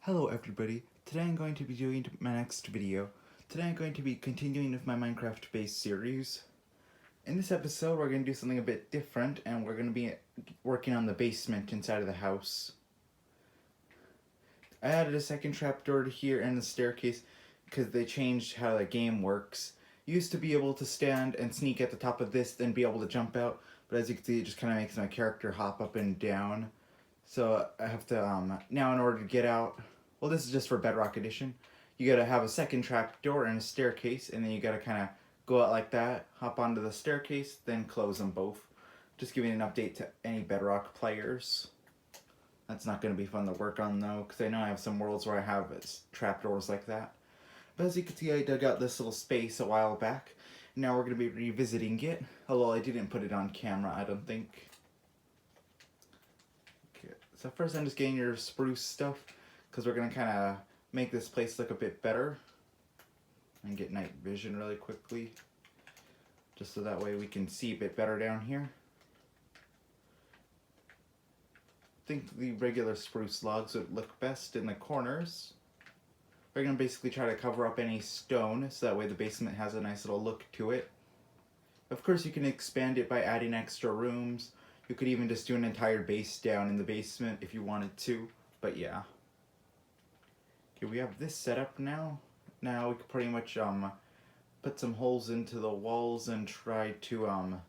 Hello everybody, today I'm going to be doing my next video. Today I'm going to be continuing with my Minecraft base series. In this episode we're going to do something a bit different and we're going to be working on the basement inside of the house. I added a second trapdoor here and the staircase because they changed how the game works. You used to be able to stand and sneak at the top of this, then be able to jump out, but as you can see it just kind of makes my character hop up and down. So I have to, now in order to get out, well, this is just for Bedrock Edition. You gotta have a second trapdoor and a staircase, and then you gotta kind of go out like that, hop onto the staircase, then close them both. Just giving an update to any Bedrock players. That's not gonna be fun to work on though, because I know I have some worlds where I have trapdoors like that. But as you can see, I dug out this little space a while back. Now we're gonna be revisiting it, although I didn't put it on camera, I don't think. Okay, so first I'm just getting your spruce stuff, because we're going to kind of make this place look a bit better and get night vision really quickly, just so that way we can see a bit better down here. I think the regular spruce logs would look best in the corners. We're going to basically try to cover up any stone so that way the basement has a nice little look to it. Of course you can expand it by adding extra rooms. You could even just do an entire base down in the basement if you wanted to, but yeah. Okay, we have this set up now. Now we can pretty much put some holes into the walls and try to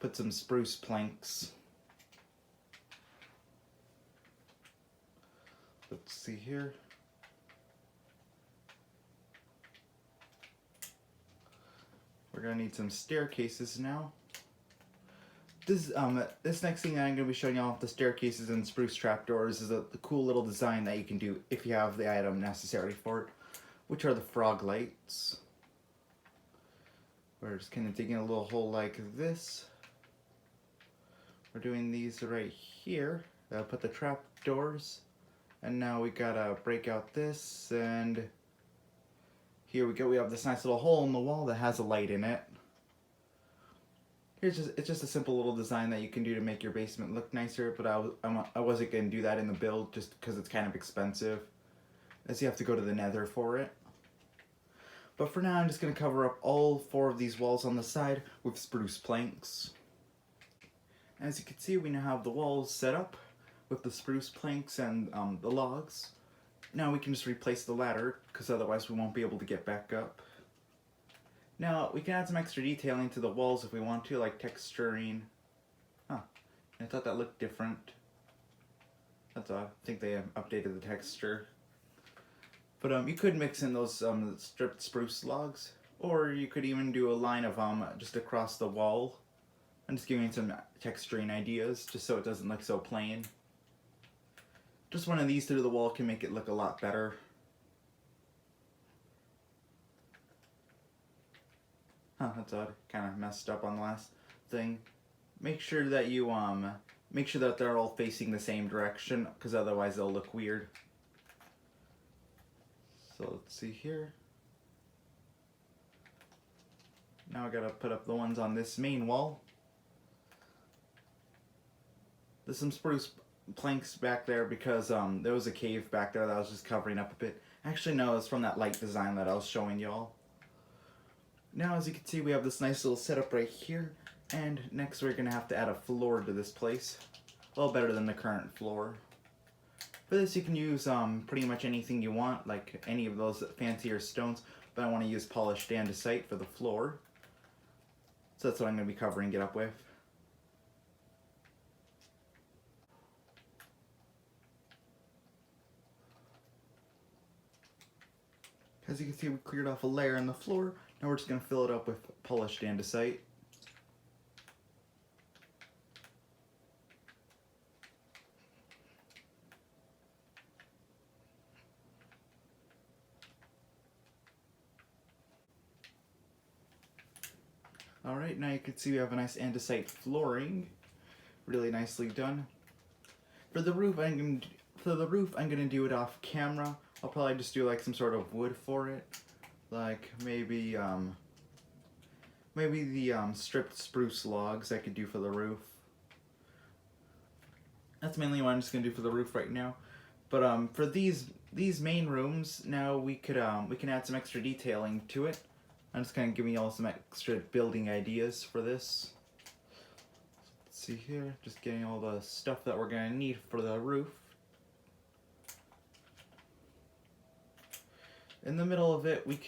put some spruce planks. Let's see here. We're gonna need some staircases now. This next thing I'm going to be showing you off the staircases and spruce trapdoors is the cool little design that you can do if you have the item necessary for it, which are the frog lights. We're just kind of digging a little hole like this. We're doing these right here. Put the trapdoors, and now we gotta break out this, and here we go. We have this nice little hole in the wall that has a light in it. It's just a simple little design that you can do to make your basement look nicer, but I wasn't going to do that in the build just because it's kind of expensive, as you have to go to the nether for it. But for now I'm just going to cover up all 4 of these walls on the side with spruce planks. As you can see, we now have the walls set up with the spruce planks and the logs. Now we can just replace the ladder, because otherwise we won't be able to get back up. Now, we can add some extra detailing to the walls if we want to, like texturing. Huh, I thought that looked different. That's odd. I think they updated the texture. But you could mix in those stripped spruce logs, or you could even do a line of just across the wall. I'm just giving some texturing ideas, just so it doesn't look so plain. Just one of these through the wall can make it look a lot better. Huh, that's odd. Kind of messed up on the last thing. Make sure that you make sure that they're all facing the same direction, because otherwise they'll look weird. So let's see here. Now I gotta put up the ones on this main wall. There's some spruce planks back there because there was a cave back there that I was just covering up a bit. Actually no, it's from that light design that I was showing y'all. Now as you can see we have this nice little setup right here, and next we're going to have to add a floor to this place. A little better than the current floor. For this you can use pretty much anything you want, like any of those fancier stones, but I want to use polished andesite for the floor. So that's what I'm going to be covering it up with. As you can see we cleared off a layer on the floor. Now we're just going to fill it up with polished andesite. Alright, now you can see we have a nice andesite flooring. Really nicely done. For the roof, I'm going to do it off camera. I'll probably just do like some sort of wood for it. Like maybe the stripped spruce logs I could do for the roof. That's mainly what I'm just going to do for the roof right now. But for these main rooms, now we can add some extra detailing to it. I'm just kind of giving you all some extra building ideas for this. Let's see here, just getting all the stuff that we're gonna need for the roof. In the middle of it, we're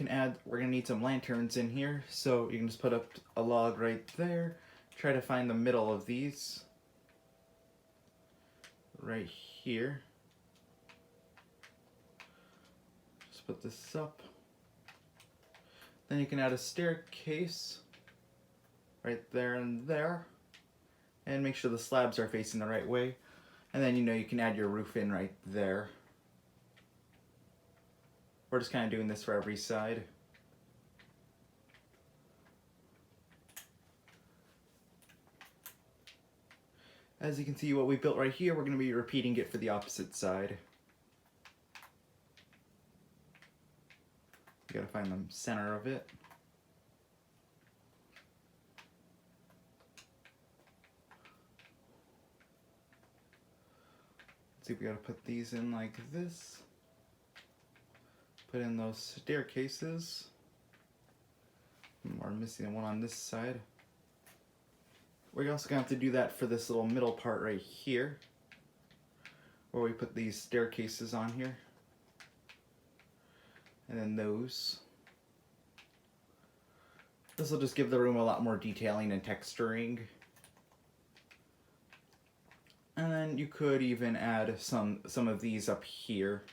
gonna need some lanterns in here, so you can just put up a log right there. Try to find the middle of these. Right here. Just put this up. Then you can add a staircase right there and there. And make sure the slabs are facing the right way. And then you can add your roof in right there. We're just kind of doing this for every side. As you can see, what we built right here, we're going to be repeating it for the opposite side. You gotta find the center of it. Let's see, we gotta put these in like this. Put in those staircases. We're missing one on this side. We're also gonna have to do that for this little middle part right here, where we put these staircases on here. And then those. This will just give the room a lot more detailing and texturing. And then you could even add some of these up here.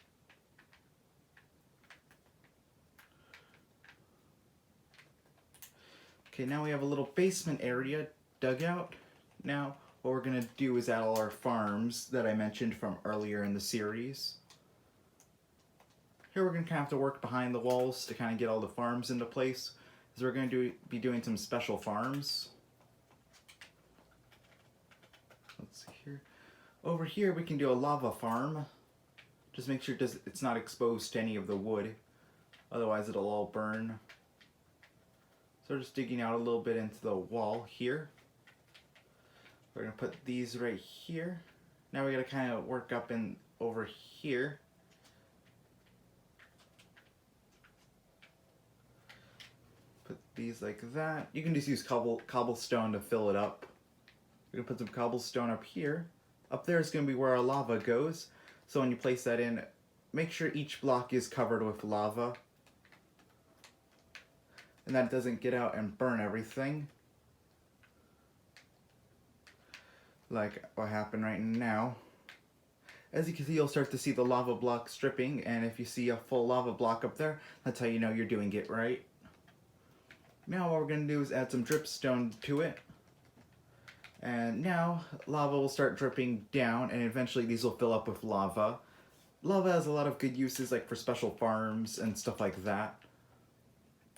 Okay, now we have a little basement area dug out. Now what we're gonna do is add all our farms that I mentioned from earlier in the series. Here we're going to kind of have to work behind the walls to kind of get all the farms into place, because we're going to be doing some special farms. Let's see here. Over here we can do a lava farm. Just make sure it's not exposed to any of the wood, otherwise it'll all burn. So we're just digging out a little bit into the wall here. We're going to put these right here. Now we got to kind of work up in over here. Put these like that. You can just use cobblestone to fill it up. We're gonna put some cobblestone up here. Up there is gonna be where our lava goes. So when you place that in, make sure each block is covered with lava, and that it doesn't get out and burn everything, like what happened right now. As you can see, you'll start to see the lava block stripping, and if you see a full lava block up there, that's how you know you're doing it right. Now what we're going to do is add some dripstone to it. And now lava will start dripping down, and eventually these will fill up with lava. Lava has a lot of good uses, like for special farms and stuff like that.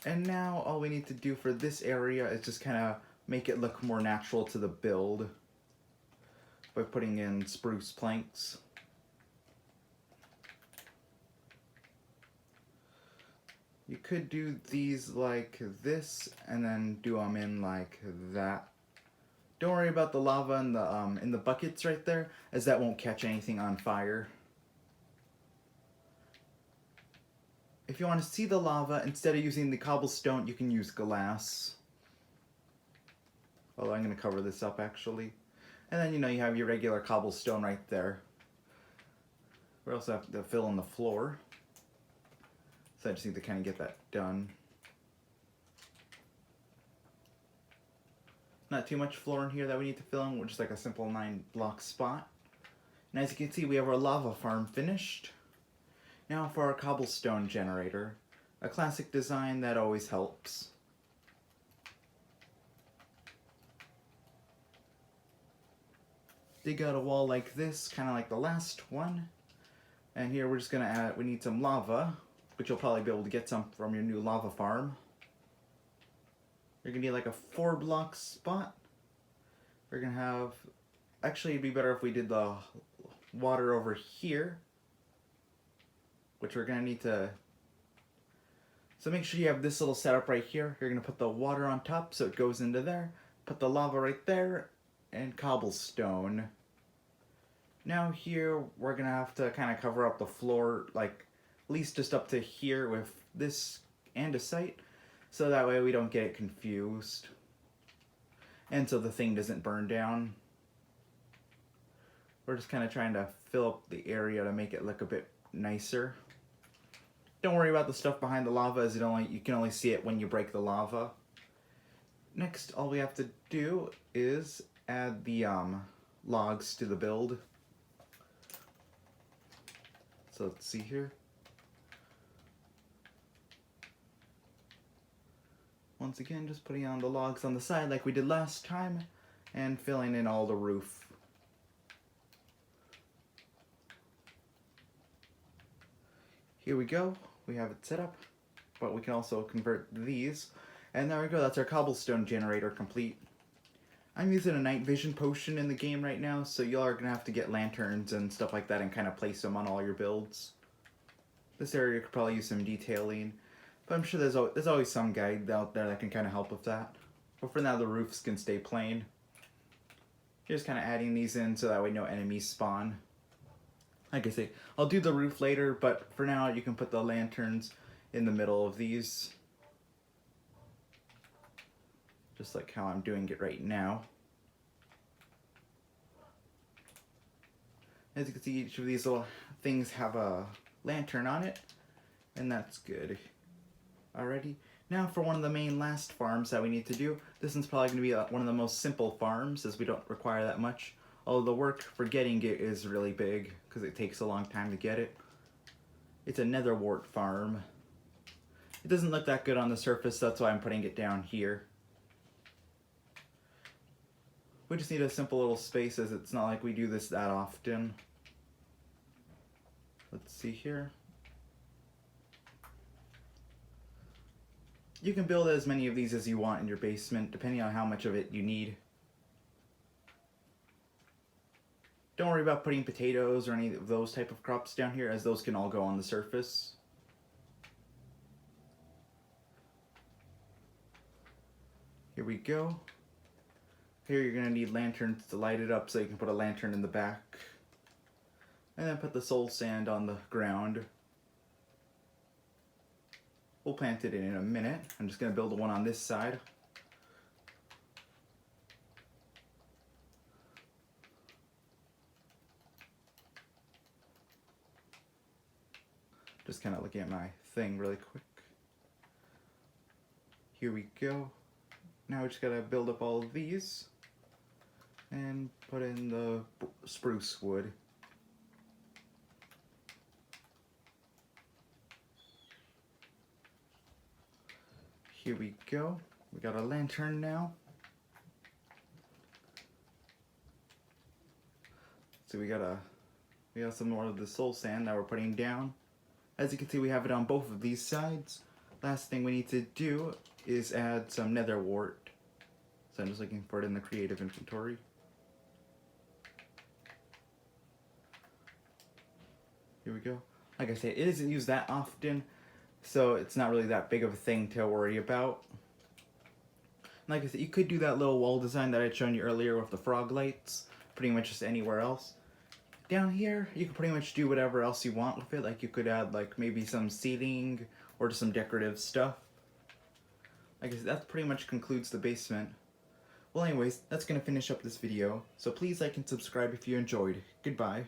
And now all we need to do for this area is just kind of make it look more natural to the build by putting in spruce planks. You could do these like this and then do them in like that. Don't worry about the lava in the buckets right there, as that won't catch anything on fire. If you want to see the lava, instead of using the cobblestone, you can use glass. Although I'm going to cover this up actually. And then you have your regular cobblestone right there. We also have to fill in the floor. So I just need to kind of get that done. Not too much floor in here that we need to fill in. We're just like a simple 9-block spot. And as you can see, we have our lava farm finished. Now for our cobblestone generator. A classic design that always helps. Dig out a wall like this, kind of like the last one. And here we're just going to add, we need some lava, which you'll probably be able to get some from your new lava farm. You're going to need like a 4-block spot. We're going to have, actually it'd be better if we did the water over here, which we're going to need to, so make sure you have this little setup right here. You're going to put the water on top so it goes into there, put the lava right there, and cobblestone. Now here, we're gonna have to kind of cover up the floor, like, at least just up to here with this andesite, so that way we don't get it confused. And so the thing doesn't burn down. We're just kind of trying to fill up the area to make it look a bit nicer. Don't worry about the stuff behind the lava, as you can only see it when you break the lava. Next, all we have to do is add the logs to the build. So let's see here. Once again, just putting on the logs on the side like we did last time, and filling in all the roof. Here we go, we have it set up, but we can also convert these. And there we go, that's our cobblestone generator complete. I'm using a night vision potion in the game right now, so you are going to have to get lanterns and stuff like that and kind of place them on all your builds. This area could probably use some detailing, but I'm sure there's always some guide out there that can kind of help with that. But for now, the roofs can stay plain. Just kind of adding these in so that way no enemies spawn. Like I say, I'll do the roof later, but for now you can put the lanterns in the middle of these. Just like how I'm doing it right now. As you can see, each of these little things have a lantern on it, and that's good. Alrighty, now for one of the main last farms that we need to do. This one's probably going to be one of the most simple farms, as we don't require that much. Although the work for getting it is really big, because it takes a long time to get it. It's a nether wart farm. It doesn't look that good on the surface, so that's why I'm putting it down here. We just need a simple little space, as it's not like we do this that often. Let's see here. You can build as many of these as you want in your basement, depending on how much of it you need. Don't worry about putting potatoes or any of those type of crops down here, as those can all go on the surface. Here we go. Here you're going to need lanterns to light it up, so you can put a lantern in the back. And then put the soul sand on the ground. We'll plant it in a minute. I'm just going to build one on this side. Just kind of looking at my thing really quick. Here we go. Now we just gotta build up all of these and put in the spruce wood. Here we go. We got a lantern now. So we got some more of the soul sand that we're putting down. As you can see, we have it on both of these sides. Last thing we need to do is add some nether wart. So I'm just looking for it in the creative inventory. Here we go. Like I said, it isn't used that often, so it's not really that big of a thing to worry about. Like I said, you could do that little wall design that I'd shown you earlier with the frog lights, pretty much just anywhere else. Down here, you can pretty much do whatever else you want with it. Like you could add like maybe some seating or just some decorative stuff. Like I said, that pretty much concludes the basement. Well anyways, that's going to finish up this video. So please like and subscribe if you enjoyed. Goodbye.